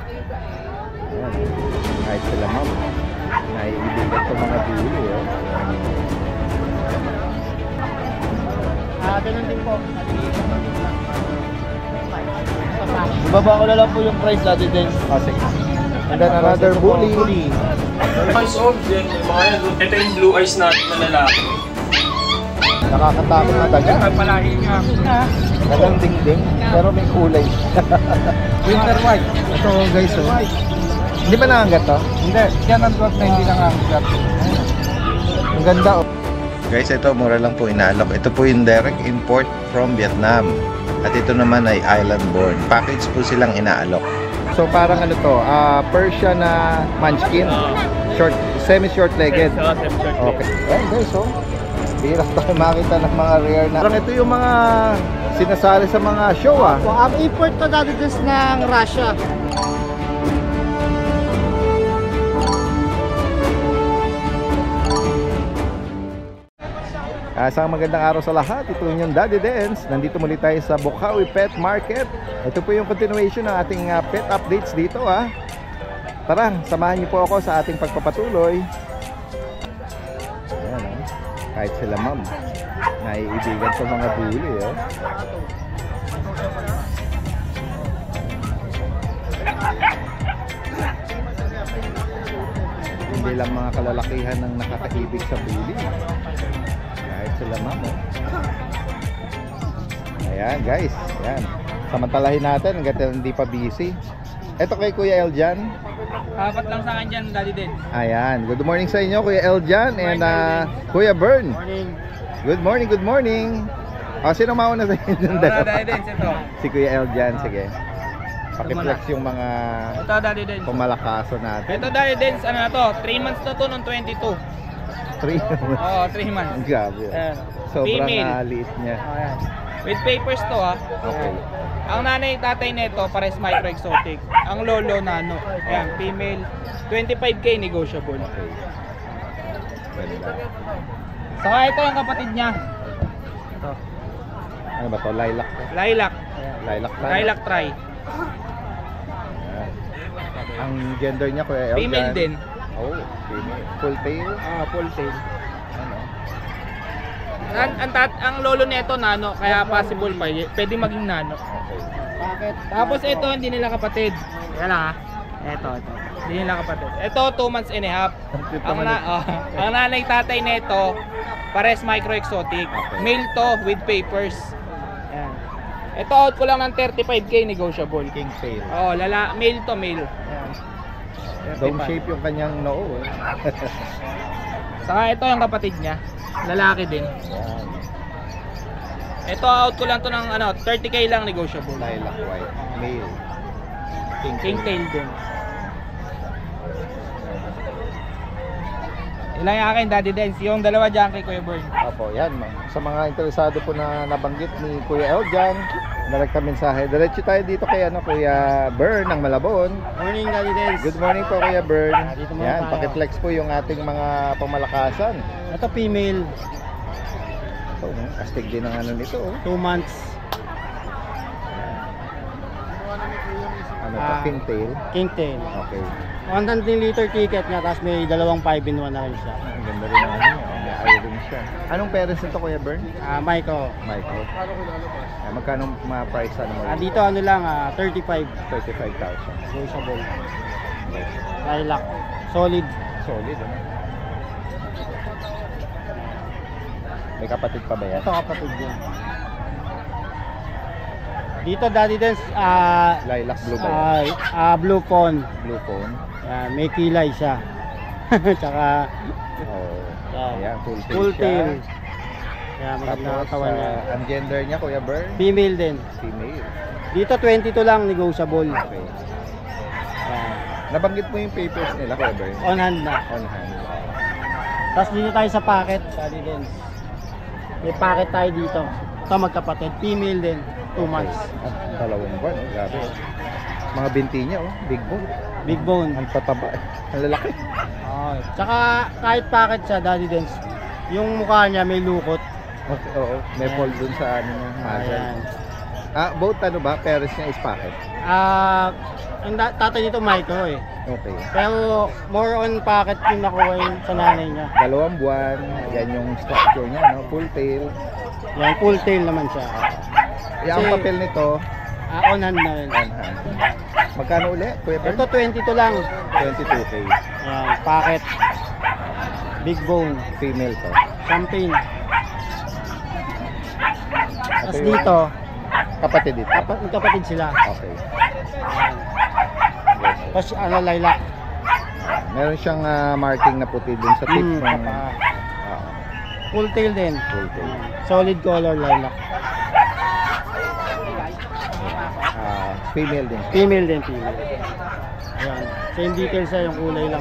Ayan. Kahit sila ma'am, naiibigan itong mga bully. Ganun din po. Ibaba ko na lang po yung price natin din. Sige. And then another bully. Eyes off din. Ito yung blue eyes natin na lalaki. Nakakatakot na daga. Palahi nga. Dagang dingding, pero may kulay. Winter white. Ito guys, hindi ba nangangat to? Hindi. Yan ang drop na hindi nangangat. Ang ganda Guys, ito mura lang po inaalok. Ito po yung direct import from Vietnam. At ito naman ay island born. Package po silang inaalok. So parang ano to, Persian na munchkin. Short, semi-short legged. Okay. Ayan guys, hirap tayo makita ng mga rare na. Parang ito yung mga sinasali sa mga show Ang import to dati ng Russia. Isang magandang araw sa lahat. Ito yung Daddy Dance. Nandito muli tayo sa Bocaue Pet Market. Ito po yung continuation ng ating pet updates dito Tara, samahan niyo po ako sa ating pagpapatuloy. Ayan, kahit sila ma'am, naiibigan sa mga bully Hindi lang mga kalalakihan ang nakakaibig sa bully. Sila ma'am Ayan guys, ayan. Samantalahin natin hanggang hindi pa busy. Ito kay Kuya Eljan. Apat lang sa akin dyan, Daddy din. Ayan, good morning sa inyo Kuya Eljan and Kuya Bern. Morning. Good morning, good morning. Sino mauna sa inyo? Daddy din, ito. Si Kuya Eljan, sige. Pakiflex yung mga ito, Daddy din. pumalakaso natin. Ito, Daddy din, ano na to, 3 months na to noong 22. 3 Oo, 3 months. Grabe. Ayan. Sobrang liit niya. Ayan. With papers to Okay. Ang nanay tatay nito pares micro exotic. Ang lolo nano. Ayan, female. 25k negotiable. Okay. Ganda. Saka ito yung kapatid niya. Ito. Ano ba to? Lilac? Lilac. Lilac tayo? Lilac try. Ayan. Ang gender niya Kuya Eljan? Female din. Oh, female. Full tail? Full tail. Ano? Ang lolo nito nano, kaya possible pa pwede maging nano. Okay. Bakit? Tapos ito hindi nila kapatid. Kaya lang Ito. Hindi nila kapatid. Ito 2 months and a half. Ang nanay tatay nito pares micro exotic. Okay. Male to with papers. Ayan. Ito out ko lang ng 35k negotiable. King tail. Male to male. Ayan. Dome shape yung kanyang noo. Saka ito yung kapatid niya. Lalaki din. Ayan. Ito out ko lang to ng 30k lang negotiable. Lilac white. Male. King tail din. Ilan yung akin, Daddy Dance? Yung dalawa dyan kay Kuya Bern. Opo, yan. Sa mga interesado po na nabanggit ni Kuya Eljan, direkta mensahe. Diretso tayo dito kay Kuya Bern ng Malabon. Morning, Daddy Dance. Good morning po Kuya Bern. Dito muna Yan, tayo. pakiflex po yung ating mga pamalakasan. Ito female. Ito, astig din ang nito. 2 months. Ano to? King tail. King tail. Okay. 100 liter ticket niya, tapos may dalawang 5-in-1 na rin siya. Ang ganda rin ang niya. May iron siya. Anong parents nito Kuya Bern? Micro. Micro. Magkano ma-price mo? Dito lang, 35. 35,000. Negotiable. Lilac. Solid. Solid, May kapatid pa ba yan? Ito kapatid din. Dito Daddy Dance, Lilac blue ba yan? blue phone. Blue phone. May kilay siya. Tsaka Ayan, full tail. Kaya maganda ang katawan niya. Ang gender niya Kuya Bern? Female din. Female. Dito 22 lang negotiable. Okay. Nabanggit mo yung papers nila Kuya Bern? On hand na. On hand. Tapos dito tayo sa packet, Daddy Dance. May packet tayo dito. Ito magkapatid, female din, 2 months. Dalawang buwan, grabe. Mga binti niya, big bone. Big bone. Ang tataba, ang lalaki. Tsaka kahit packet siya, Daddy Dance, yung mukha niya may lukot. Okay, oo, may fold dun sa muzzle. Ayan. Both parents niya is packet? ang tatay nito micro eh. Okay. Pero more on packet yung nakuha yung sa nanay niya. 2 buwan. Yan yung structure niya, no? Full tail. Yan, full tail naman siya. Yung Kasi- papel nito, On hand na rin. on hand. Magkano uli? Kuya Bern? Ito 22 lang. 22K. Yan, packet. Big bone. Female to. Champagne. Ito Tapos yung dito, kapatid dito. magkapatid sila. Okay. Tapos ano, lilac. Meron siyang marking na puti dun sa tip ng Kapa. ah, Full tail din. full tail. Solid color lilac. Female din. Female din, female. Ayan. Same details sa yung kulay lang.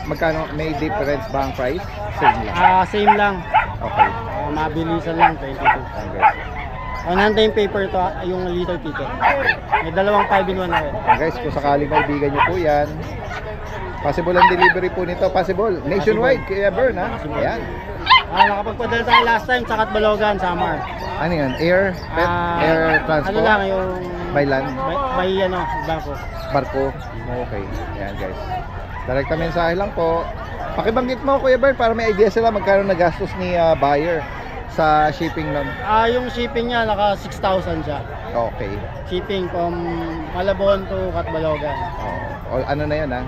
Magkano? May difference ba ang price? Same lang. Same lang. Okay. Mabilisan lang, 22. Okay. Unhand yung paper to, yung liter ticket. May dalawang 5-in-1 na rin. Guys, kung sakaling kaibigan nyo po yan, possible ang delivery po nito. Possible. Nationwide, Kuya Bern, ha? Ayan. Nakapagpadala tayo last time sa Katbalogan, Samar. Ano yan? Air? Pet? Air transport? Ano lang, yung... By land? By ano, bangko. Barko? Okay. Ayan, guys. Direkta mensahe lang po. Pakibanggit mo, Kuya Bern, para may idea sila magkano nagastos ni buyer sa shipping nun. Yung shipping niya, naka 6,000 siya. Okay. Shipping from Malabon to Katbalogan. O, ano na yun, ha?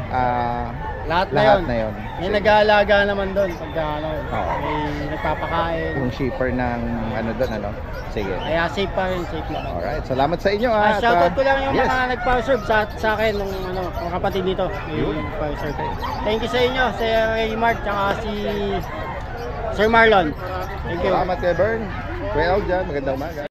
Lahat Lahat na na yun. May nag-aalaga naman doon pagka ano, Oo. may nagpapakain. Yung shipper ng ano doon, ano? Sige. Kaya safe pa rin, safe naman. Alright, salamat sa inyo, ha? Shoutout ko lang yung yes. mga nagpa-serve sa akin, nung ano, mga kapatid dito. Yun. Yung nagpa-serve. Thank you sa inyo, si Ray Mark, tsaka si Sir Marlon. Thank you. Salamat, Kuya Bern. Kuya Al dyan, magandang umaga.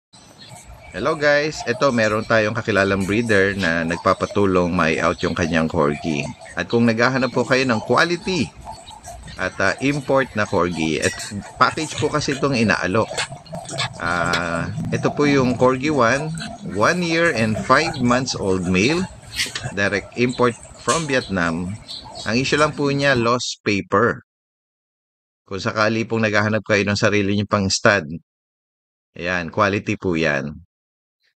Hello guys, ito meron tayong kakilalang breeder na nagpapatulong mai-out yung kanyang corgi. At kung naghahanap po kayo ng quality at import na corgi, at package po kasi itong inaalok. Ito po yung Corgi 1, 1 year and 5 months old male, direct import from Vietnam. Ang issue lang po niya, lost paper. Kung sakali pong naghahanap kayo ng sarili niyo pang stud, ayan, quality po yan.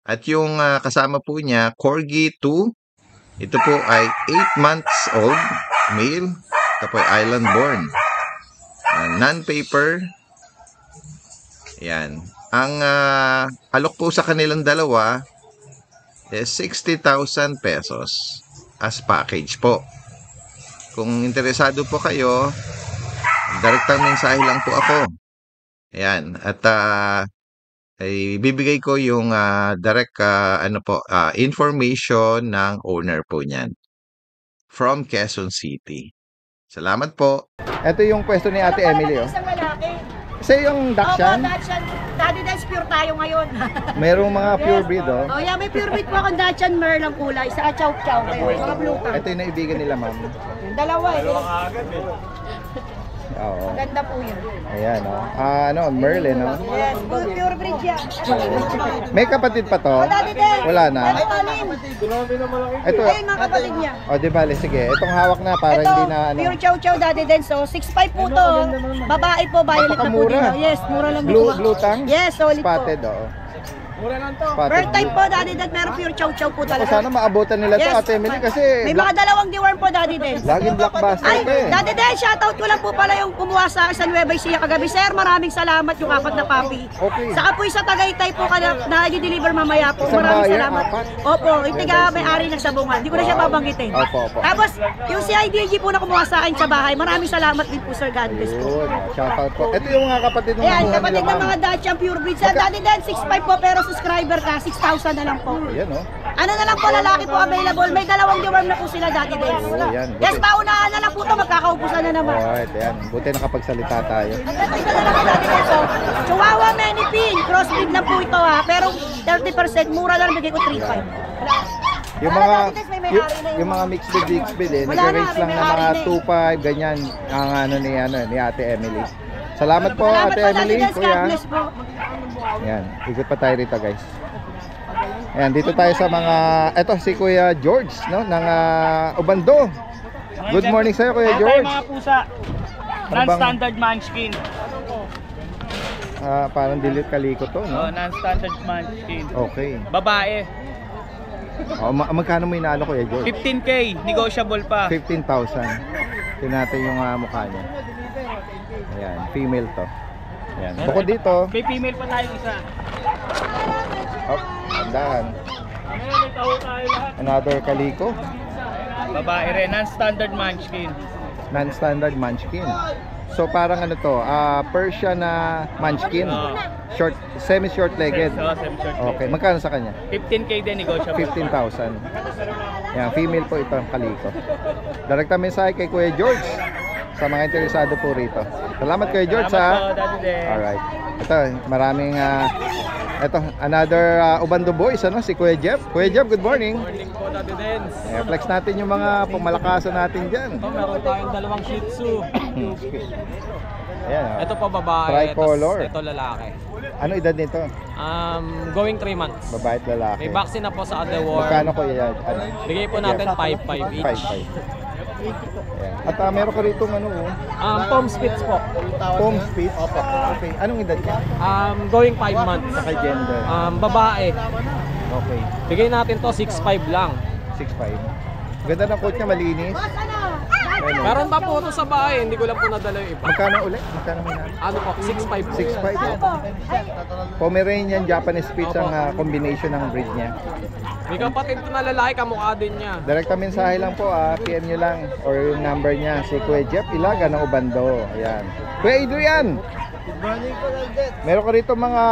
At yung kasama po niya, Corgi 2. Ito po ay 8 months old, male. Ito po ay island born. Non-paper. Yan. Ang alok po sa kanilang dalawa is 60,000 pesos as package po. Kung interesado po kayo, direktang mensahe lang po ako. Ayan. At ay bibigay ko yung direct information ng owner po niyan from Quezon City. Salamat po. Ito yung pwesto ni Ate Emily, oh. Isang lalaki. Kasi yung Dachshund, Opo, Dachshund. Daddy Dance pure tayo ngayon. merong mga pure breed, oh. Oh, yeah, may pure breed po akong Dachshund Merl ang kulay. Sa Chow Chow. Mga blue tang. Ito yung naibigan nila, ma'am. Dalawa eh. Oo. Ganda po yun. Ayan, oh. Merlin, no? Yes, pure breed yan. May kapatid pa to? Daddy Dance. Wala na. Ay, Alin. Ito. Ayun mga kapatid niya. O, di bale, sige. Itong hawak na para Ito, hindi na ano. pure Chow Chow Daddy Dance. So, 6'5 po to. Babae po, violet na po Napakamura. dito. Yes, mura lang Blue, dito. blue tang? Yes, solid Spotted, po. oo. Mura lang to. Spotted Bird time blue. po, Daddy Dance. Meron pure Chow Chow po O, talaga. sana maabutan nila to, Yes. Ate Emily, kasi May mga dalawang deworm po, Daddy Dance. laging blockbuster Ay, ka eh. Daddy Den, shoutout ko lang po pala yung kumuha sa akin sa Nueva Ecija kagabi. Sir, maraming salamat yung apat na papi. Okay. Saka po sa Tagaytay po na i-deliver mamaya po. Isang Maraming buyer, salamat. apat? Opo, yung taga may-ari ng sabungan. Hindi ko na siya Wow. babanggitin. Opo, opo. Tapos, yung CIDG po na kumuha sa akin sa bahay. Maraming salamat din po, Sir. God bless po. Yun, shoutout po. Ito yung mga kapatid ng Ayan, nakuha kapatid nila, ng ma'am. mga Dachshund Pure Breed. Sa Daddy Den, 6'5 po, pero subscriber ka, 6,000 na lang po. Ayan, oh. Ano na lang po, lalaki po available. May dalawang deworm na po sila, Daddy Den. Oh, yan. Yes, paunahan na lang po ito. Magkakaubusan na naman. Alright, ayan. Buti nakapagsalita tayo. Chihuahua Manipin, crossbreed lang po ito ha, pero 30% mura lang bigay ko 3.5. Yung mga yung mga mixed breed eh, Wala na, nag-range lang may ng mga may-ari na eh. 2.5 ganyan ang ano ni Ate Emily. Salamat po Ate Emily, God kuya. bless po. Yan, ikot pa tayo rito, guys. Ayan, dito tayo sa mga eto si Kuya George, no, ng Obando. Good morning sa iyo, Kuya George. Mga pusa. Ano bang- Non-standard munchkin. Parang dilit kaliko to, no? Non-standard munchkin. Okay. Babae. Magkano mo inaano Kuya George? 15K, negotiable pa. 15,000. Tingnan yung mukha niya. Ayan, female to. Ayan. Bukod dito, May female pa tayo isa. andahan. Another kaliko. Babae rin, non-standard munchkin. Non-standard munchkin. So parang ano to, Persian na munchkin. Short, semi-short legged. Semi-short. Okay, magkano sa kanya? 15K din, negotiable. 15,000. Yan, female po ito ang kaliko. Direkta mensahe kay Kuya George sa mga interesado po rito. Salamat Kuya George Salamat po, Daddy Den. Alright. Ito, maraming ito, another Ubando boys, ano, si Kuya Jeff. Kuya Jeff, good morning. Morning po, Daddy Dens. Flex natin yung mga pamalakasan natin dyan. Meron tayong dalawang Shih Tzu. Ayan, Ito po babae, Tricolor. ito lalaki. Ano edad nito? Going 3 months. Babae at lalaki. May vaccine na po sa other Magkano worm. Kuya? Ano? Bigay po natin 5-5 each. 5-5. Ayan. At meron ka rito ano, Palm Spitz po. Palm Spitz. Okay. Anong edad niya? Going 5 months. Saka gender. Babae. Okay. Bigay natin to 6-5 lang. 6'5". Ganda ng coat niya, malinis. Ayun, oh. Meron pa po ito sa bahay, hindi ko lang po nadala yung iba. Magkano ulit? Magkano mo na? Ano po, 6'5 po. 6'5". Pomeranian Japanese Spitz ang combination ng breed niya. May kapatid ko na lalaki, kamukha din niya. Direkta mensahe lang po, PM nyo lang or yung number niya, si Kuya Jeff Ilaga ng Ubando. Ayan. Kuya Adrian! Good morning po, Daldet. Meron ka rito mga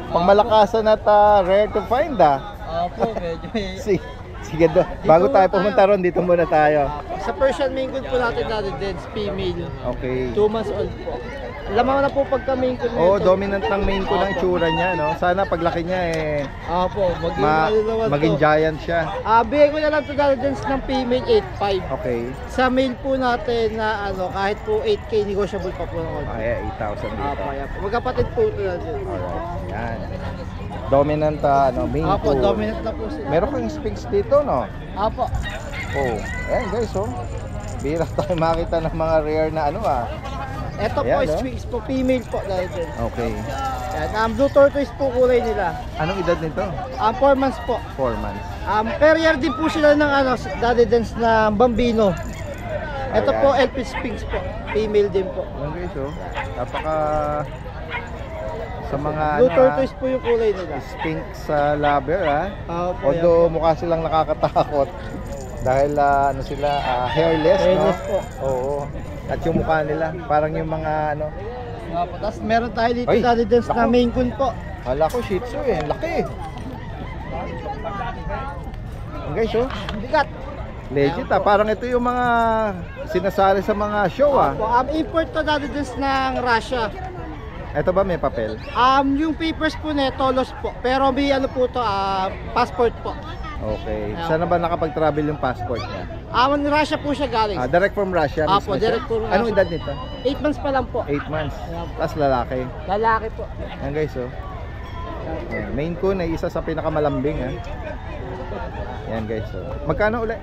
pangmalakasan at rare to find Opo, medyo Sige do. Bago tayo pumunta ron, dito muna tayo. Sa Persian Maine Coon po natin Daldet, female. Okay. 2 months old po. Alam mo na po pagka Maine Coon Oh, nito. dominant ng main ko ng itsura niya, no? Sana paglaki niya Opo, maging maging giant siya. bigay ko na lang to Daldet ng female 8.5. Okay. Sa male po natin na kahit po 8K negotiable pa po ng all. Ay, 8,000 dito. Opo, yan po. Magkapatid po ito Daldet. Alright. Yan. Dominant main Opo, ko. dominant na po sila. Meron kang Sphinx dito, no? Opo. Oh. Ayan, guys, oh. Bira tayo makita ng mga rare na Ito po, Ayan, no? Sphinx po, female po Daldet. Okay. Yan, blue tortoise po kulay nila. Anong edad nito? 4 months po. 4 months. Terrier din po sila ng Daddy Dance na Bambino. Ito Ayan. po LP Sphinx po. Female din po. Ayan, guys, oh. Napaka sa mga Blue tortoise po yung kulay nila. Sphinx lover, ha? Opo, Although mukha silang nakakatakot dahil sila hairless, Hairless no? po. Oo. At yung mukha nila parang yung mga Opo. Tapos meron tayo dito Ay, Daddy Dance na naku. Maine Coon po. hala ko Shih Tzu ang laki. Ayan, guys, oh. Bigat. Legit parang ito yung mga sinasali sa mga show Opo, import to Daddy Dance ng Russia. Ito ba may papel? Yung papers po nito lost po. Pero may po to, passport po. Okay. Saan na ba nakapag-travel yung passport niya? Russia po siya galing. Direct from Russia. Apo, mismo siya? direct from Anong Russia. edad nito? 8 months pa lang po. 8 months. Ayan po. Tapos lalaki. Lalaki po. Ayan guys, oh. Ayan, Maine Coon ay isa sa pinakamalambing, ha. Ayan guys, oh. Magkano ulit?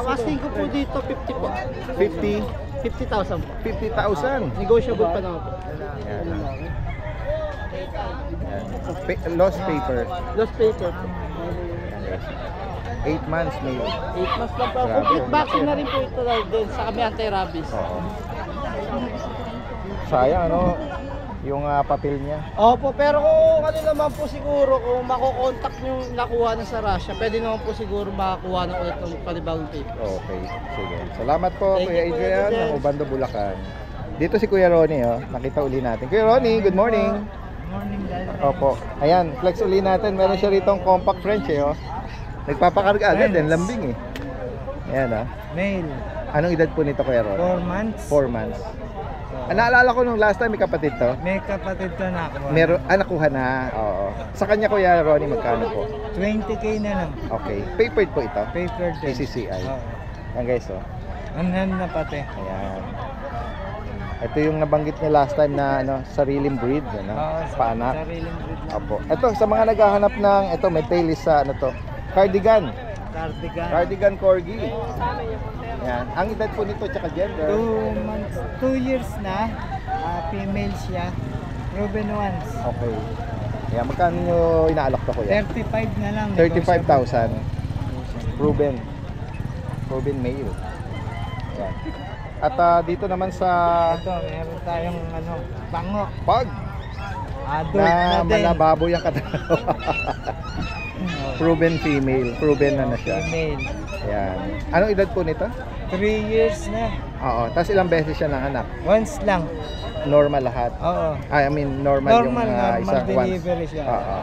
Asking ko po dito 50 po. 50? 50,000 po. 50,000. Negotiable pa naman po. Ayan, ah. Ayan. Lost paper. Lost paper po. Ayan guys. 8 months may 8 months lang po. Grabe. Complete vaccine na rin po ito din sa kami anti-rabies. Oo. Sayang yung papel niya. Opo, pero kung ano naman po siguro, kung makokontak nyo nakuha na sa Russia, pwede naman po siguro makakuha na ulit ng panibagong paper. Okay, sige. Salamat po Thank Kuya you, Adrian Kuya ng Ubando, Bulacan. Dito si Kuya Ronnie, oh. Nakita uli natin. Kuya Ronnie, good morning. Morning, guys. Opo. Ayan, flex uli natin. Meron siya rito compact French, oh. Nagpapakarga agad din, lambing Ayan, ah. Male, Anong edad po nito, Kuya Ronnie? 4 months. 4 months. Naalala ko nung last time may kapatid to. May kapatid to na ako. Nakuha na. Oo. Sa kanya, Kuya Ronnie, magkano po? 20K na lang. Okay. Papered po ito. Paper ACCI. Ayan guys, oh. Anan na pati. Ayan. Ito yung nabanggit niya last time na sariling breed, paanak. Sariling breed lang. Opo. Ito sa mga naghahanap ng may tail sa cardigan. Cardigan. Cardigan corgi. Ayan. Ang edad po nito tsaka gender. 2 months, 2 years na. Female siya. Proven once. Okay. Ayan, magkano nyo inaalok to kuya? 35 na lang. 35,000. Proven. Proven male. Ayan. At dito naman sa Ito, meron tayong bango. pag Adult na na din. malababoy ang katawan. Proven female. Proven na siya. Female. Ayan. Anong edad po nito? 3 years na. Oo. Tapos ilang beses siya ng anak? Once lang. Normal lahat? Oo. I mean, normal yung Normal isang once. delivery siya. Oo.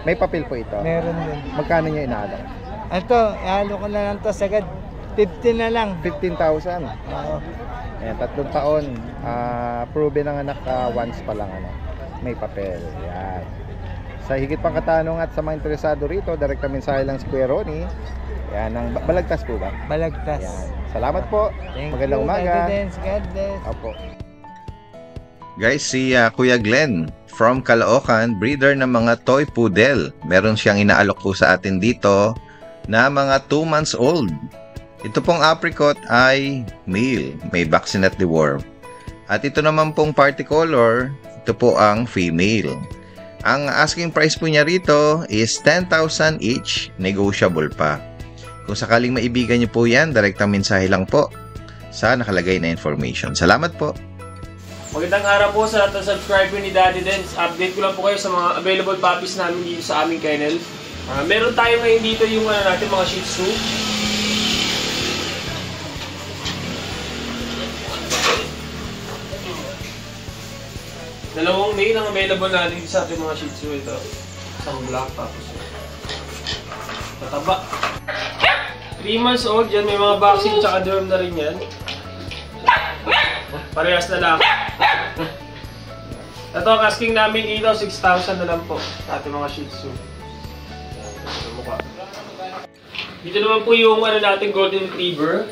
May papel po ito? Meron din. Magkano nyo inaalok? Ito, ihalo ko na lang to sagad. 15 na lang. 15,000. Oo. Ayan, 3 taon. Proven ang anak once pa lang. May papel. Ayan. Sa higit pang katanong at sa mga interesado rito, direkta mensahe lang si Kuya Ronnie. Ayan, ang Balagtas po ba? Balagtas. Ayan. Salamat po. Thank Magandang you. umaga. God bless. Opo. Guys, si Kuya Glenn from Caloocan, breeder ng mga toy poodle. Meron siyang inaalok po sa atin dito na mga 2 months old. Ito pong apricot ay male, may vaccine at deworm. At ito naman pong party color, ito po ang female. Ang asking price po niya rito is 10,000 each, negotiable pa. Kung sakaling maibigan niyo po yan, direktang mensahe lang po sa nakalagay na information. Salamat po. Magandang araw po sa lahat ng subscriber ni Daddy Dens. Update ko lang po kayo sa mga available puppies namin dito sa aming kennel. Meron tayo ngayon dito yung natin mga Shih Tzu. Dalawang male ang available natin sa ating mga Shih Tzu ito. Isang black tapos mataba. 3 months old yan, may mga vaccine tsaka derm na rin yan. Parehas na lang. Ito ang asking namin dito, 6,000 na lang po sa ating mga Shih Tzu. Dito naman po yung nating Golden Retriever.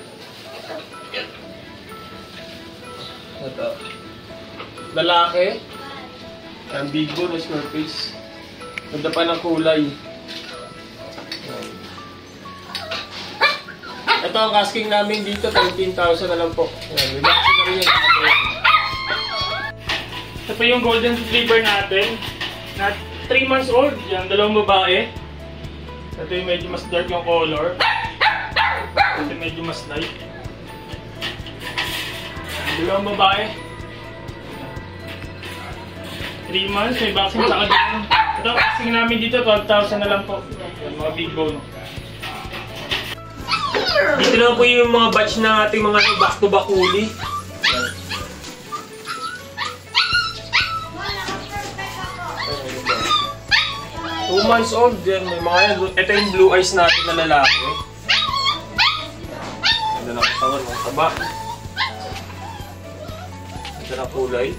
Ito. Lalaki. Ang big bone, square face. Ganda pa ng kulay. Ito ang asking namin dito, 13,000 na lang po. May vaccine na rin yan. Ito pa yung Golden Retriever natin. Na 3 months old. Yan, dalawang babae. Ito yung medyo mas dark yung color. Ito yung medyo mas light. Dalawang babae. 3 months, may vaccine sa kadyan. Ito, vaccine namin dito, 12,000 na lang po. Yan, mga big bone. Dito na po yung mga batch ng ating mga back-to-back uli. 2 months old yan, may mga yan. Ito yung blue eyes natin na lalaki. Ito na katawan, mga taba. Ito na kulay.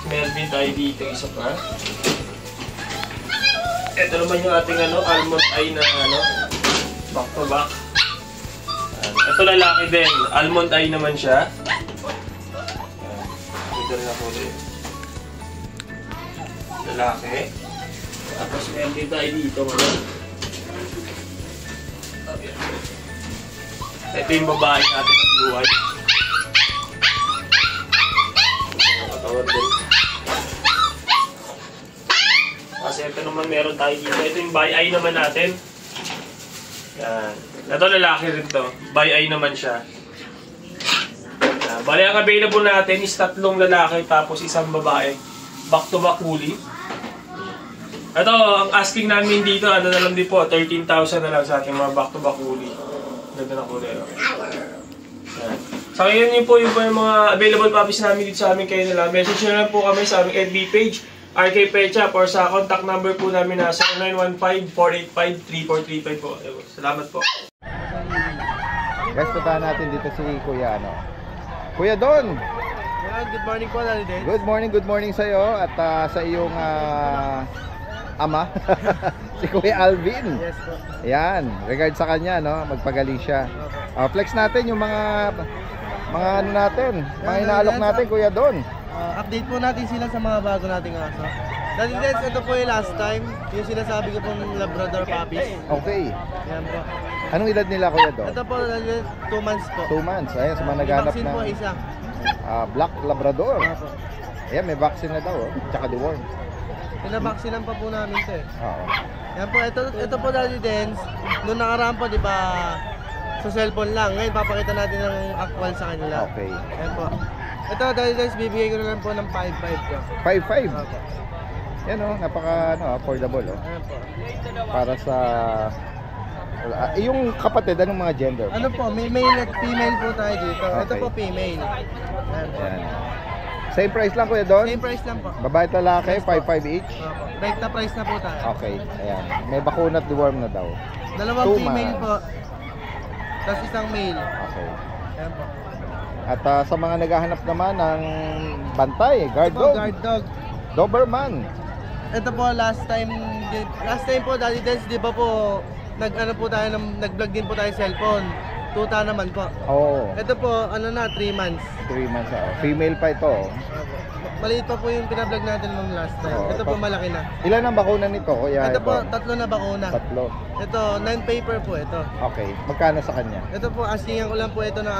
Meron din tayo dito isa pa. Ito naman yung ating almond eye na back to back. Ito lalaki din, almond eye naman siya. Ito rin ako din. Lalaki. Tapos meron din tayo dito ngayon. Ito yung babae natin ng blue eye. Katawan din. Kasi ito naman meron tayo dito. Ito yung by eye naman natin. Yan. Ito lalaki rin to. By eye naman siya. Bali ang available natin is 3 lalaki tapos 1 babae. Back to back uli. Ito, ang asking namin dito, na lang din po, 13,000 na lang sa ating mga back to back uli. Ganda na kulay. Yan. Sa ngayon yun po yung mga available puppies namin dito sa aming kayo nila. Message nyo lang po kami sa aming FB page. RK Pechap or sa contact number po namin na 0915-485-3435 po. Salamat po. Guys, puntahan natin dito si Kuya Kuya Don! Good morning po, Daddy Dens. Good morning sa iyo at sa iyong ama, si Kuya Alvin. Yes po. Ayan, regard sa kanya, magpagaling siya. Flex natin yung mga natin, mga inaalok natin, Kuya Don. Update po natin sila sa mga bago nating aso. Daddy Dens, ito po yung last time. Yung sinasabi ko pong Labrador puppies. Okay. Yan po. Anong edad nila, Kuya Don? Ito po, 2 months po. 2 months. Ayan, sa mga May naghanap vaccine po ng isa. Black Labrador. Opo. Ayan, may vaccine na daw, tsaka deworm. Pinabaksinan pa po namin ito eh. Oo. Yan po, ito po Daddy Dance. Noong nakaraan po, di ba, sa cellphone lang. Ngayon, papakita natin ng actual sa kanila. Okay. Yan po. Ito, Daddy Dance, bibigay ko na lang po ng 5.5 ko. 5.5. Opo. Yan oh, napaka affordable oh. Ayan po. Para sa yung kapatid, anong mga gender? Ano po, may male at female po tayo dito. Ito Okay. po, female. Ayan po. Yan. Same price lang kuya doon? Same price lang po. Babae at lalaki, 5.5 each? Opo. Right na price na po tayo. Okay, ayan. May bakuna at deworm na daw. Dalawang 2 female months. po. Tapos isang male. Okay. Ayan po. At sa mga naghahanap naman ng bantay, guard Ito po, dog, guard dog. Doberman. Ito po, last time po, Daddy Dance, di ba po, nag-vlog din po tayo cellphone. Tuta naman po. Oo, Ito po, 3 months. 3 months. Female pa ito. oh. Maliit pa po yung pinablog natin nung last time. Oo, Ito po, malaki na. Ilan ang bakuna nito, kuya? Ito po, Ebon? 3 na bakuna. 3. Ito, non-paper po ito. Okay, magkano sa kanya? Ito po, askingan ko lang po ito ng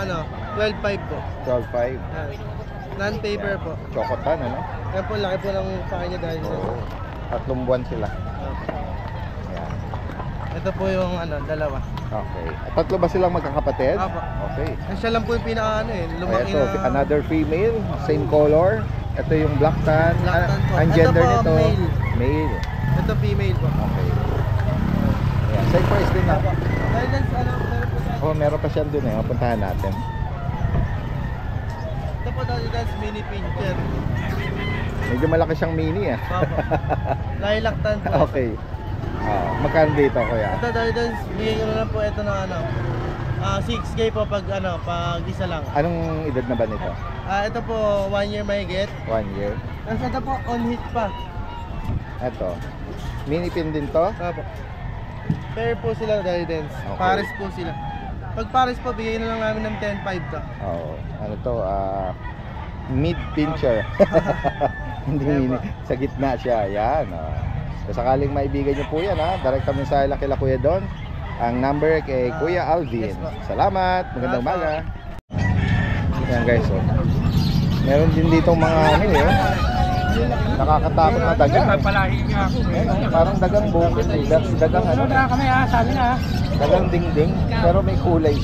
12.5 po. 12.5. Yan. Non-paper po. Chocotan, ano? Yan po, laki po ng paa niya dahil sa... Oo. 3 buwan sila. Ayan. Ito po yung dalawa. Okay. At 3 ba silang magkakapatid? Apo. Okay. Siya lang po yung pinaka lumaki Ito, na... another female, same color. Ito yung black tan. Black tan po. Ang Ito gender po, nito, male. male. Ito female po. Okay. Ayan. Same price din na. Dahil dyan, meron po siya. Oh, meron pa siya dun eh. Puntahan natin. Ito po dahil dyan, mini pincher. Medyo malaki siyang mini ah. Opo. Lilac tan po. Okay. Magkano dito kuya? Ito dahil dyan, bigyan ko na lang po ito ng 6K po pag pag isa lang. Anong edad na ba nito? Ito po 1 year may get. 1 year. Tapos ito po on hit pa. Ito. Mini pin din to? Opo. Pair po sila dahil dance. Okay. Pares po sila. Pag pares po, bigyan na lang namin ng 10.5 to. Oo. Ano to? Mid pincher. Hindi mini. Sa gitna siya. Yan. Kung sakaling maibigan niyo po yan direct kami sa kila Kuya Don. Ang number kay Kuya Alvin. Yes, po. Salamat. Magandang umaga. Yan guys. Meron din dito mga nakakatakot na daga. Palagi nga ako. Parang dagang bukid. Dagang Kami sabi na dagang dingding. Pero may kulay.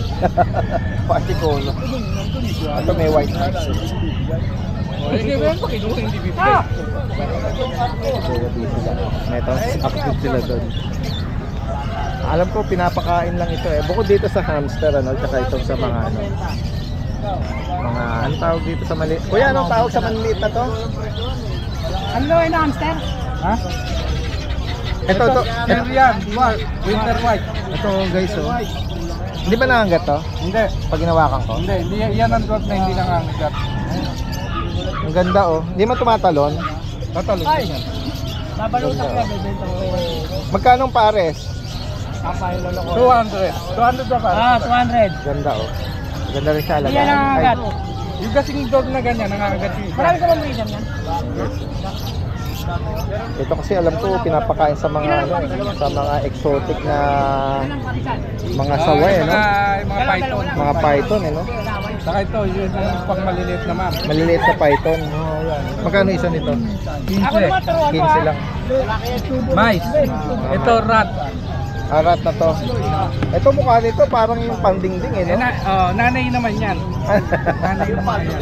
Party color. Ito may white. Ito, active sila doon. Alam ko pinapakain lang ito eh. Bukod dito sa hamster tsaka ito sa mga ano tawag dito sa maliit. Kuya, anong tawag sa maliit na to? Ano yung hamster? Ha? Ito. yan, winter white. Ito guys Hindi ba nangangat to? Hindi, Pag ginawakan ko? hindi. Yan ang dog na hindi nangangagat. Ang ganda Hindi man tumatalon. Tatalo. Babalutan ka, bebenta ko. Magkano ang pares? 200. 200 ba? 200. Ganda Ganda rin siya alagaan. Yan ang Ay, agat. Yung kasing dog na ganyan, nangangagat yung isa. Marami ka bang breeder yan? Ito kasi alam ko pinapakain sa mga sa mga exotic na mga saway Mga python. Mga python Saka ito, yun ang pang maliliit naman. Maliliit na python. Magkano isa nito? 15 lang. Mice. Ito rat. Arat na to. Ito mukha nito parang yung pandingding Nanay naman yan. Nanay naman yan.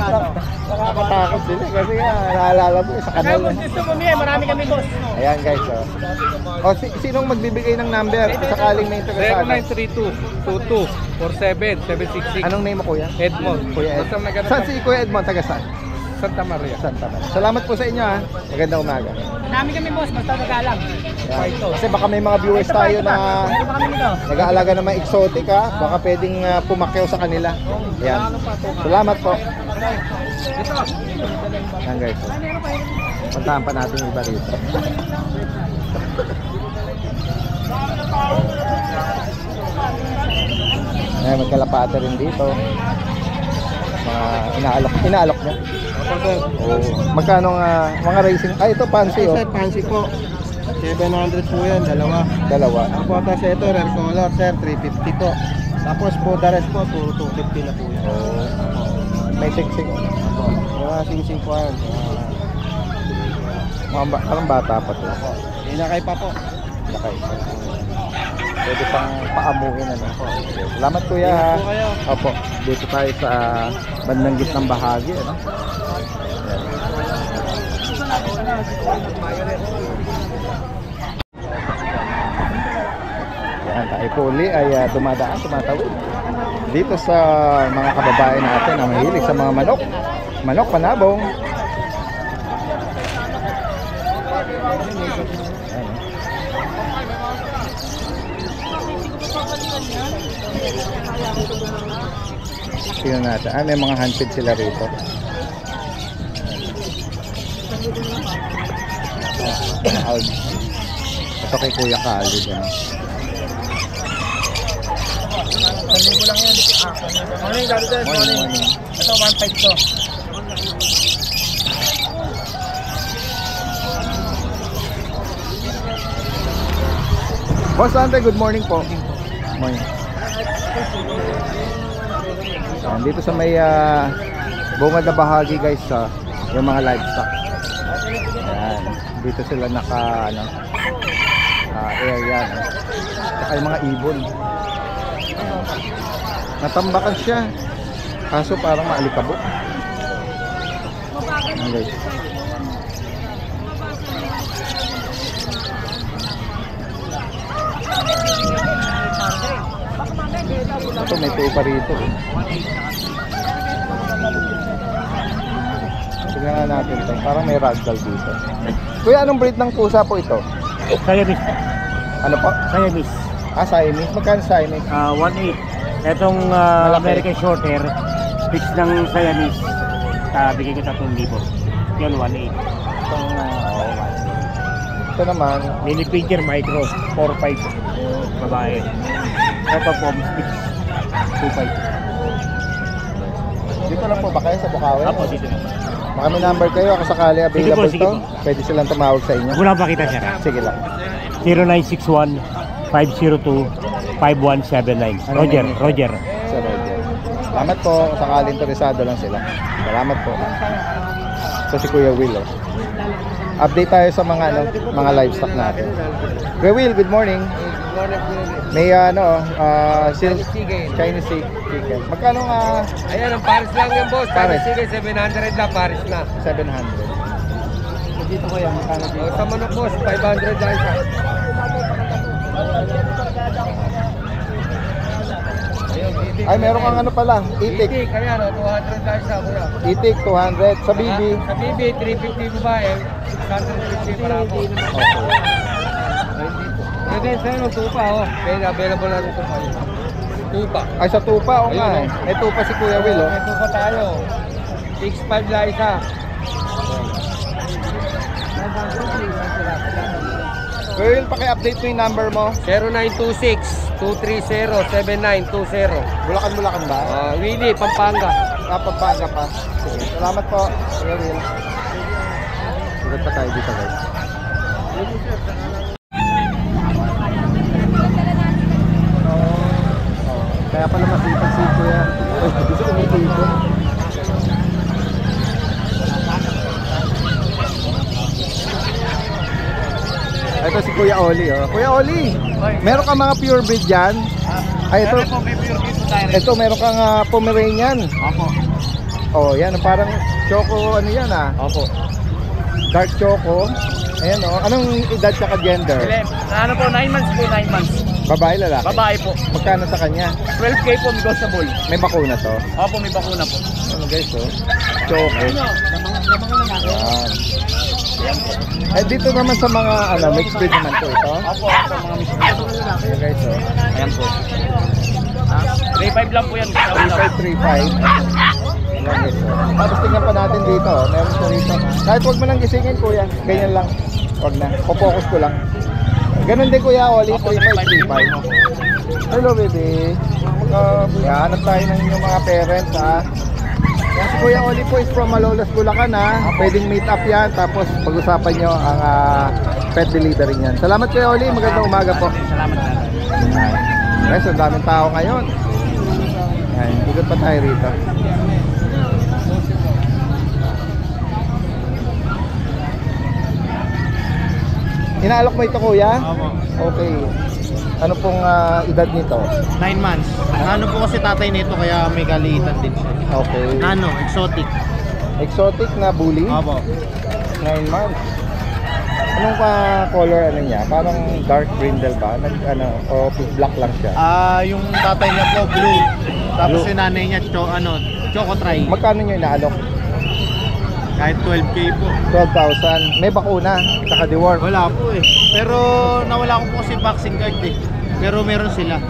Nakakatakot sila kasi naalala mo sa kanal. Gusto mo niya, marami kami boss. Ayan guys sinong magbibigay ng number sakaling may interesado? 0932-22-47-766. Anong name mo kuya? Edmond. Kuya Basta Edmond. naghanap Saan ng si Kuya Edmond? Taga saan? Santa Maria. Santa Maria. Salamat po sa inyo Magandang umaga. Marami kami boss, basta nagalang. Yan. Kasi baka may mga viewers tayo na Meron pa kami nito. nag-aalaga ng mga exotic baka pwedeng pumakyaw sa kanila. Yan. Salamat po. Yan guys. Puntahan pa natin yung iba rito. May kalapate rin dito. Mga inaalok niya. Magkano mga racing? Ito fancy Fancy po. 700 po yan, dalawa. Tapos kasi ito, rare color, sir, 350 po. Tapos po, the rest po, 250 na po yan. May siksik. Mga sing-sing po yan. Parang bata pa to. Inakay pa po. Lakay. Pwede pang paamuhin ano. Salamat kuya. Ingat po kayo. Opo. Dito tayo sa bandang gitnang bahagi ano. Yan, tayo po uli ay tumatawid dito sa mga kababayan natin na mahilig sa mga manok, panabong. Tingnan natin. May mga handfeed sila rito. Ito kay Kuya Khalid. Morning, Dr. Morning. Ito, 1.5 to. Boss Ante, good morning po. Morning. Yan, dito sa may bungad na bahagi guys yung mga livestock. Yan, dito sila naka air yan. Saka yung mga ibon. Natambakan siya. Kaso parang maalikabok. Yan guys. Ito may tupa rito. Tignan nga natin ito. Parang may ragdoll dito. Kuya, anong breed ng pusa po ito? Siamese. Ano po? Siamese. Siamese. Magkano Siamese? 1.8. Etong American Shorthair, fix ng Siamese. Bigay ko 3,000. Yan, 1.8. Itong, ito naman, Mini Pincher Micro, 4.5. Babae. Ito po, fix. 2.5. dito lang po ba kayo sa Bukawi? Apo, dito na. Baka may number kayo, ako sakali available Sige po. to. Pwede silang tumawag sa inyo. Wala pa kita siya. Sige lang. 0961-502-5179. Roger, name? Roger. Sir Roger. Salamat po. Kung sakali interesado lang sila. Salamat po. So si Kuya Will. Update tayo sa mga mga livestock natin. Kuya Will, good morning. May Chinese chicken. Magkano nga? Ayan, ang Paris lang yung boss. Paris. Sige, 700 lang, Paris na. 700. Dito kuya, magkano dito? Sa manok boss, 500 lang isa. Ay, meron kang ano pala, itik. Itik, kaya 200 lang isa, kuya. Itik, 200. Sa BB. Sa BB, 350 babae, 650 para ako. Okay. Pwede sa'yo ng tupa, oh. Pwede, available na rin tupa. Tupa. Ay, sa tupa, o nga eh. May tupa si Kuya Will, oh. May tupa tayo. 6.5 lang isa. Kuya Will, paki-update mo yung number mo. 0926-230-7920. Bulacan ba? Willie, Pampanga. Pampanga pa. Sige. Salamat po, Kuya Will. Sugat pa tayo dito, guys. Kaya pala masipag si Kuya. Ay, gusto ko dito. Ito si Kuya Oli, oh. Kuya Oli, meron ka mga pure breed dyan? Ay, ito. Ito, meron kang Pomeranian. Opo. Oh, yan, parang choco, ano yan Opo. Dark choco. Ayan, oh. Anong edad siya ka-gender? Ano po, 9 months po, 9 months. Babae, lalaki? Babae po. Magkano sa kanya? 12K po, negotiable. May bakuna to? Opo, may bakuna po. Ano guys, oh? Choco. Yan. Eh, dito naman sa mga, mixed breed naman po ito. Opo, mga mismo. Ano guys, oh? Ayan po. 3.5 lang po yan. 3535. Ayan guys, oh. Tapos tingnan pa natin dito, oh. Meron siya rito. Kahit huwag mo nang gisingin, kuya. Ganyan lang. Huwag na. Focus ko lang. Ganun din, Kuya Oli. 3535. Hello, baby. Hanap tayo ng inyong mga parents, ha. Yan, si Kuya Oli po is from Malolos, Bulacan, ha. Pwedeng meet up yan. Tapos pag-usapan nyo ang pet delivery niyan. Salamat, Kuya Oli. Magandang umaga po. Salamat na. Guys, ang daming tao ngayon. Yan, ikot pa tayo rito. Inaalok mo ito kuya? Opo. Okay. Ano pong edad nito? 9 months. Ano po kasi tatay nito kaya may kaliitan din siya. Okay. Nano, exotic. Exotic na bully? Opo. 9 months. Anong color ano niya? Parang dark brindle ba? O black lang siya? Yung tatay niya po blue. Tapos Blue. yung nanay niya choco try. Magkano niyo inaalok? Kahit 12K po. 12,000. May bakuna, saka deworm. Wala po eh. Pero nawala ko po kasi vaccine card eh. Pero meron sila.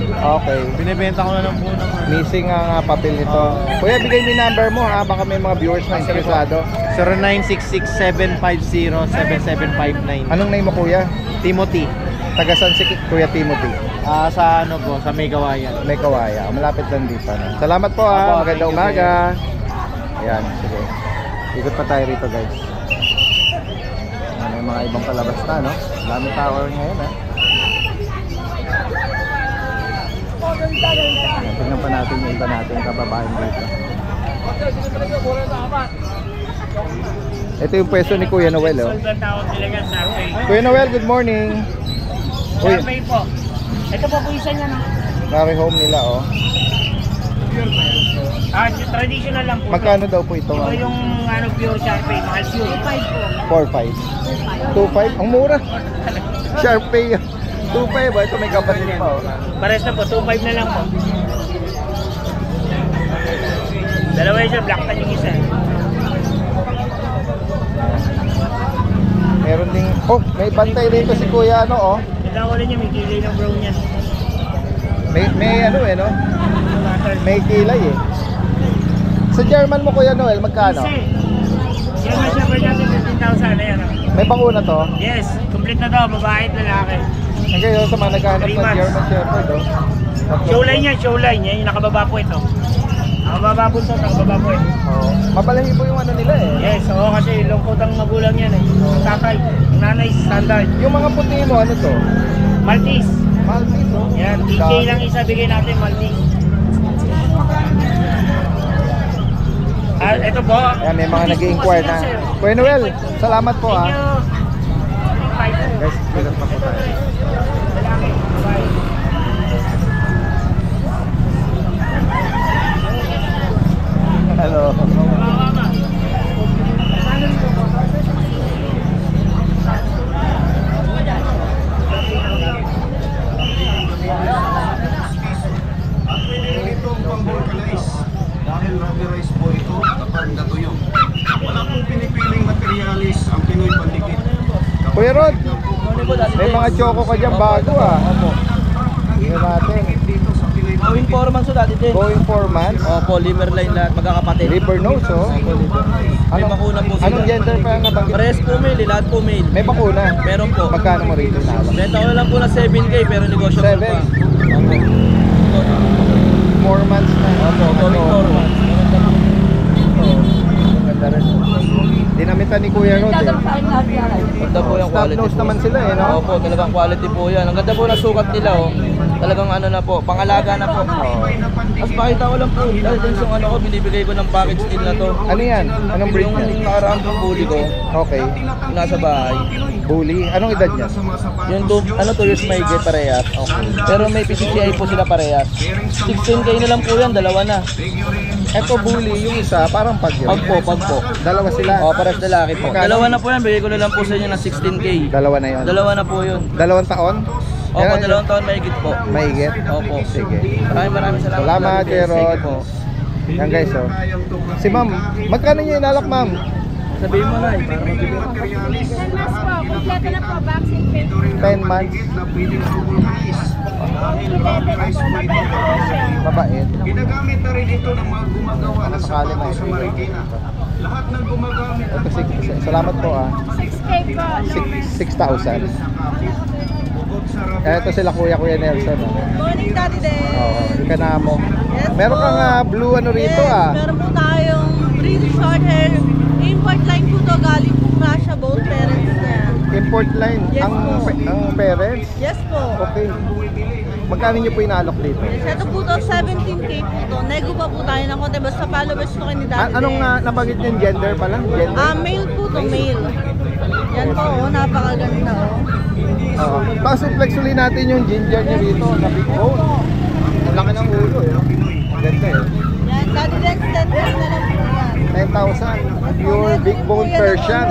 Okay. Binibenta ko na lang po naman. Missing ang papel nito. Kuya, bigay mo yung number mo ha. Baka may mga viewers na interesado. 0966-750-7759. Anong name mo kuya? Timothy. Tagasan si Kuya Timothy. Sa ano po, sa May Gawayan. May kawaya. Malapit lang dito. No? Salamat po ha. Opo, Magandang thank you, umaga. Ayan, sige. Ikot pa tayo rito guys. May mga ibang palabas na, no? Daming tower ngayon, ha? Tingnan pa natin yung iba natin kababayan dito. Ito yung pwesto ni Kuya Noel, oh. Kuya Noel, good morning. Kuya, Survey po. Ito po po isa niya, no? Nari home nila, oh. Traditional lang po. Magkano daw po ito? Ito yung ano, pure Sharpei, mahal pure. 4-5. 2-5? Ang mura. Sharpay. 2-5 ba? Ito may kapatid pa, oh. Pares na po, 2.5 na lang po. Dalawa yung siya, black tan yung isa. Meron ding, oh, may bantay rito si Kuya, ano, oh. Ito ko rin niya, may kilay ng brown yan. May ano eh, no? May kilay eh. Sa German mo, Kuya Noel, magkano? Kasi, German Shepherd natin 15,000 na yan. May bakuna to? Yes, complete na daw, babae at lalaki. Ngayon, sa mga naghahanap 3 ng months. German Shepherd, oh. Showline yan, showline. Yan yung nakababa po ito. Nakababa po ito, nakababa po ito. Oh. Mapalahi po yung ano nila eh. Yes, oo, kasi lungkot ang magulang yan eh. Ang tatay, ang nanay, standard. Yung mga puti mo, ano to? Maltese. Maltese, oh. Yan, TK lang isa bigay natin, Maltese. Ito po. Ayan, may mga nag-i-inquire na. Kuya Noel, salamat po Thank ah. you. Guys, bigat na po tayo. Lalaki, bye. Hello. Itong pang-vulcanize dahil rubberized po ito kapag natuyo. Wala pong pinipiling materialis ang Pinoy Pandikit. Kuya Rod, may mga choco ka dyan bago ah. Tingnan natin. Dito sa Pinoy Going Pandikit. 4 months dati din. Going 4 months. Opo, liver line lahat, magkakapatid. Liver nose, oh. May bakuna po sila. Anong gender pa ang nabanggit? Parehas po male, lahat po male. May bakuna. Meron po. Magkano mo rito na alam? Benta ko na lang po na 7K pero negotiable 7? pa. 4 months na. Opo, going 4 months. Maganda rin. Dinamitan ni Kuya Rod eh. Ganda po yung Stop quality nose po. naman sila eh, no? Opo, talagang quality po yan. Ang ganda po ng sukat nila oh. Talagang ano na po, pangalaga na po. Mas pakita ko lang po, dahil din yung ano ko, binibigay ko ng package deal na to. Ano yan? Anong breed Yung niya? nakaraan kong bully ko, Okay. yung nasa bahay. Bully. Anong edad niya? Yung 2 years may get parehas. Okay. Pero may PCCI po sila parehas. 16K na lang po yan, dalawa na. Eto bully, yung isa parang pag yun. Pag po. Dalawa sila. O, pares lalaki po. Magkano? Dalawa na po yan, bigay ko na lang po sa inyo ng 16K. Dalawa na yun. Dalawa na po yun. 2 taon? Opo, 2 taon may higit po. Maigit? Opo. Sige. Maraming salamat. Salamat, Lord. Kuya Rod. Sige po. Yan guys, oh. Si ma'am, magkano niyo inalak ma'am? Sabihin mo na eh, para mabili ko. 10 months po, kompleto na po, vaccine paid. 10 months. na pwedeng vulcanize dahil rubberized po ito. Mabait. Ginagamit na rin ito ng mga gumagawa ng Sakali sapatos sa may- Marikina. Lahat ng gumagamit ng Ito, salamat po ah. 6K po. 6,000. Ito sila Kuya Nelson. Oh. Morning, Daddy Day. Oo, ika na mo. Yes, Meron po. kang blue ano rito Yes, ah. meron po tayong British short hair. Import line po to, galing po Russia, both parents niya. Import line. Yes ang po. ang parents. Yes po. Okay. Magkano nyo po inaalok dito? Ito po to, 17K po to. Nego pa po tayo ng konti. Basta followers ko kayo ni Dante. Anong nabanggit nyo yung gender pala? Gender? Male po to, male. Yan po, oh, napakaganda oh. Oo. Pasiplex ulit natin yung ginger nyo dito na big bone. Ang laki ng ulo eh. Ang ganda eh. Yan, dati Rex, 10K na lang po yan. 10,000. Pure big bone Persian.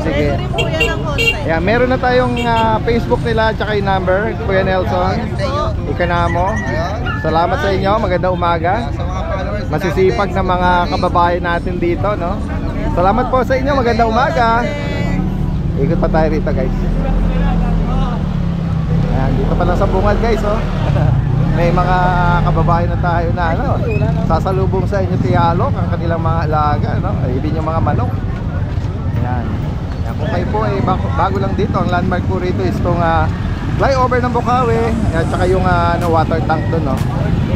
Sige. Nego rin po yan ng konti. Yeah, meron na tayong Facebook nila at saka yung number. Kuya Nelson. Ikanamo. Salamat sa inyo. Magandang umaga. Masisipag na mga kababayan natin dito, no? Salamat po sa inyo. Magandang umaga. Ikot pa tayo rito, guys. Ayan, dito pa lang sa bungad, guys, oh. May mga kababayan na tayo na, ano, sasalubong sa inyo tiyalok ang kanilang mga alaga, no? Ibin yung mga manok. Ayan. Ayan, kung kayo po ay bago lang dito, ang landmark po rito is itong flyover ng Bukawi, at saka yung water tank doon, no?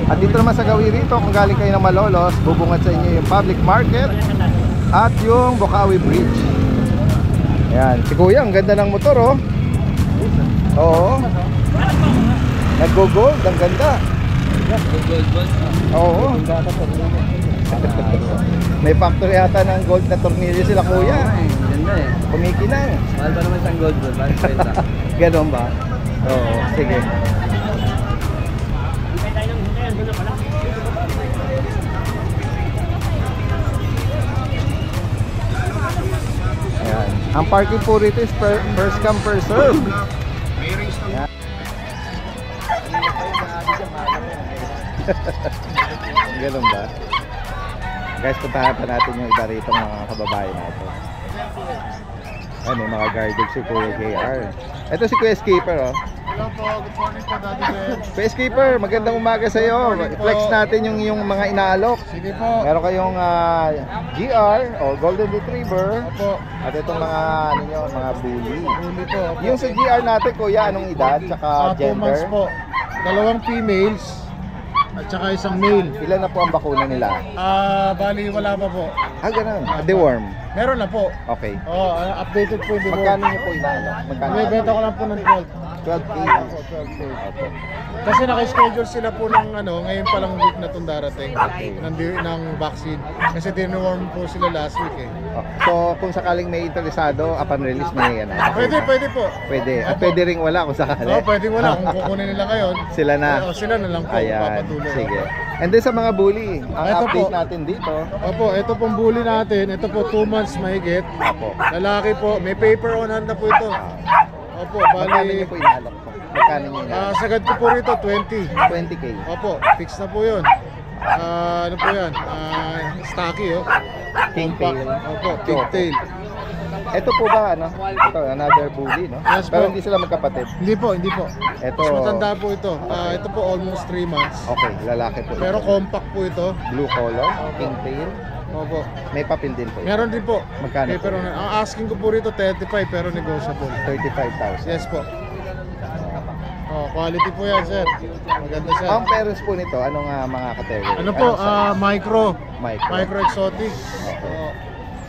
At dito naman sa Gawi rito, kung galing kayo ng Malolos, bubungad sa inyo yung public market at yung Bukawi Bridge. Ayan, si Kuya, ang ganda ng motor, oh. Oo. Nag-go-gold, ang ganda. Oo. May factory yata ng gold na tornilyo sila, Kuya. Ganda eh. Kumikinang. Mahal pa naman siyang gold bro. Ganon ba? Oo, sige. Ayan. Ang parking po rito is first come first serve. Ayan. Ganon ba? Guys, puntahan pa natin yung iba rito mga kababayan natin. Ay, may mga guarded si Kuya JR. Ito si Kuya Skipper, oh. Hello po, good morning po Daddy Ben. Kuya Skipper, magandang umaga sa iyo. Flex natin yung mga inaalok. Sige po. Meron kayong GR o Golden Retriever. Opo. At itong mga ano nyo, mga bully. Huli po. Opo. Yung sa GR natin, Kuya, anong edad? Tsaka 2 months gender? po. 2 females at saka isang male. Ilan na po ang bakuna nila? Bali wala pa po. Ganun. Deworm. Meron na po. Okay. Oh, updated po yung Magkano nyo po inaalok? Magkano? May benta ko lang po ng 12K. 12K. Kasi naka-schedule sila po ng ngayon pa lang week na itong darating ng vaccine. Kasi dinworm po sila last week eh. So, kung sakaling may interesado, upon release may ano? Pwede po. Pwede. At Opo. pwede ring wala kung sakali. Pwede wala. Kung kukunin nila ngayon, Sila na. sila na lang po. Ayan. Papatuloy. Sige. And then sa mga bully, ang Ito update po. natin dito. Opo, ito pong bully natin. Ito po 2 months mahigit. Apo. Lalaki po. May paper on hand na po ito. Opo, Magkano bali. nyo po inaalok po? Magkano nyo inaalok? Sagad ko po rito, 20. 20K. Opo, fix na po yun. Ano po yan? Stocky oh. King-tail. Opo, pigtail. Ito po ba ano? Ito, another bully, no? Yes Pero po. hindi sila magkapatid. Hindi po. Ito. Mas matanda po ito. Ito po almost 3 months. Okay, lalaki po. Pero ito. compact po ito. Blue color, king-tail. Opo. May papel din po. ito. Meron din po. Magkano Pero po? ang asking ko po rito 35 pero negotiable. 35,000. Yes po. Quality po yan, sir. Maganda siya. Ang parents po nito, anong mga category? Ano po, micro. Micro. Micro exotic.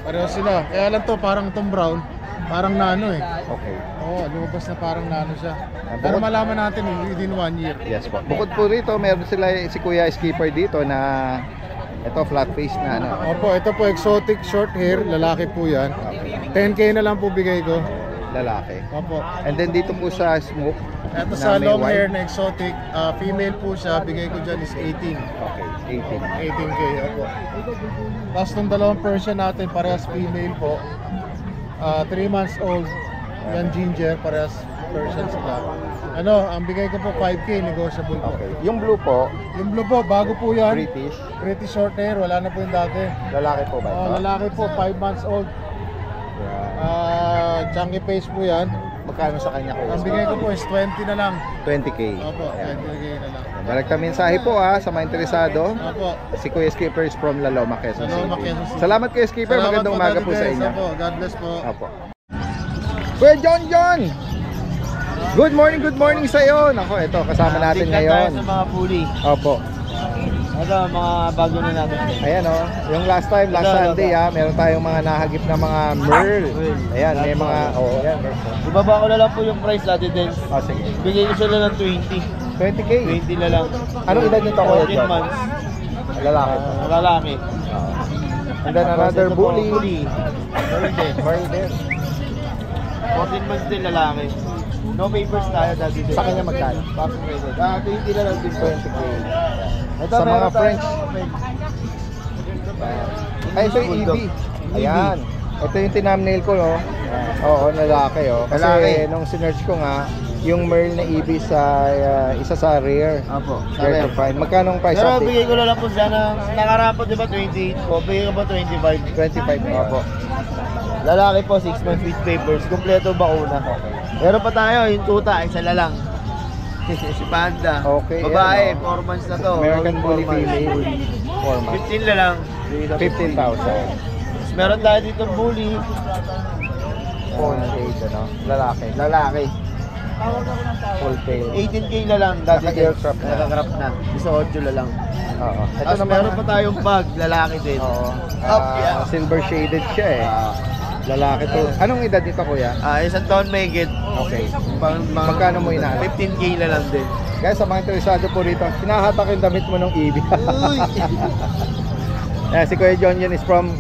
Pareho sila. Kaya lang to, parang Tom Brown. Parang nano eh. Okay. Oo, lumabas na parang nano siya. Pero bukod- malaman natin within 1 year. Yes po. Bukod po rito, meron sila si Kuya Skipper dito na ito flat face na ano. Opo, ito po exotic short hair. Lalaki po yan. 10K na lang po bigay ko. Lalaki. Opo. And then dito po sa smoke. Ito na sa may long white. hair na exotic, female po siya. Bigay ko dyan is 18. Okay, 18. 18K, opo. Tapos itong dalawang Persian natin, parehas female po. 3 months old. Yan ginger, parehas Persian sila. Ang bigay ko po 5K, negotiable po. Okay. Yung blue po, Yung blue po, bago po yan. British. Pretty short hair, wala na po yung dati. Lalaki po ba ito? Lalaki po, 5 months old. Chunky face po yan. Magkano sa kanya ko? Ang bigay ko po is 20 na lang. 20K. Opo, Ayan. 20K na lang. Direkta mensahe po sa mga interesado. Opo. Si Kuya Skipper is from Laloma, Quezon Laloma, City. Quezon City. Salamat Kuya Skipper, Salamat magandang po, umaga Daddy po sa Des. inyo. Opo, God bless po. Opo. Kuya John! Good morning sa iyo. Nako, ito kasama natin ngayon. Sa mga puli. Opo. Ito, mga bago na natin. Ayan yung last time, last Sunday meron tayong mga nahagip na mga Merl. Ayan, may mga, ayan. Ibaba ko na lang po yung price natin din. Sige. Bigay ko sila ng 20. 20K. 20 na lang. Anong edad nito, Kuya 14 John? months. Lalaki. Lalaki. And then another bully. Merl din. 14 months din lalaki. No papers tayo dati din. Sa kanya magkano? Papi rated. 20 na lang din 20K. Ito, Sa mga meron tayo French. Ay, ito yung EB. EB. Ayan. Ito yung tinamnail ko, no? Oo, lalaki, oh. Kasi Lalaki. nung sinerch ko nga, yung Merl na EB sa isa sa rare. Apo. Rare to find. Magkano ang price Pero update? bigay ko na lang po siya ng nakaraan po, di ba 28 po? Bigay ko po 25. 25 na. Opo. Lalaki po, 6 months with papers. Kompleto bakuna. Meron pa tayo, yung tuta, isa na lang. Si Panda. Okay, Babae, yan, 4 months na to. American Bully 4 months. female. 4 months. 15 na lang. 15,000. Tapos meron tayo dito bully. 4K, ano? Lalaki. Lalaki. Full tail. 18K na lang. Dati Naka-aircraft na. Naka-craft na. 18 na lang. Oo. Ito Tapos naman. meron pa tayong bag, lalaki din. Oo. Up, yeah. Silver shaded siya eh. Lalaki to. Anong edad nito, kuya? Isang taon may get. Okay. Magkano mo inaano? 15K na lang din. Guys, sa mga interesado po rito, hinahatak yung damit mo ng EB. Uy! Si Kuya John yan is from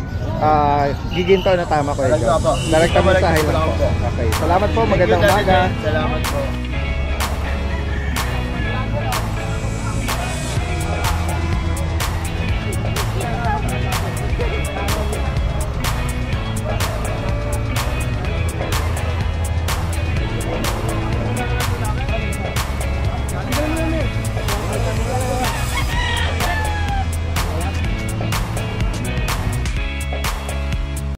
Giginto na tama, Kuya John. Direkta po. Direkta mo sa Direkta Highland lang po. po. Okay. Salamat po. Magandang Thank you, umaga. Salamat po.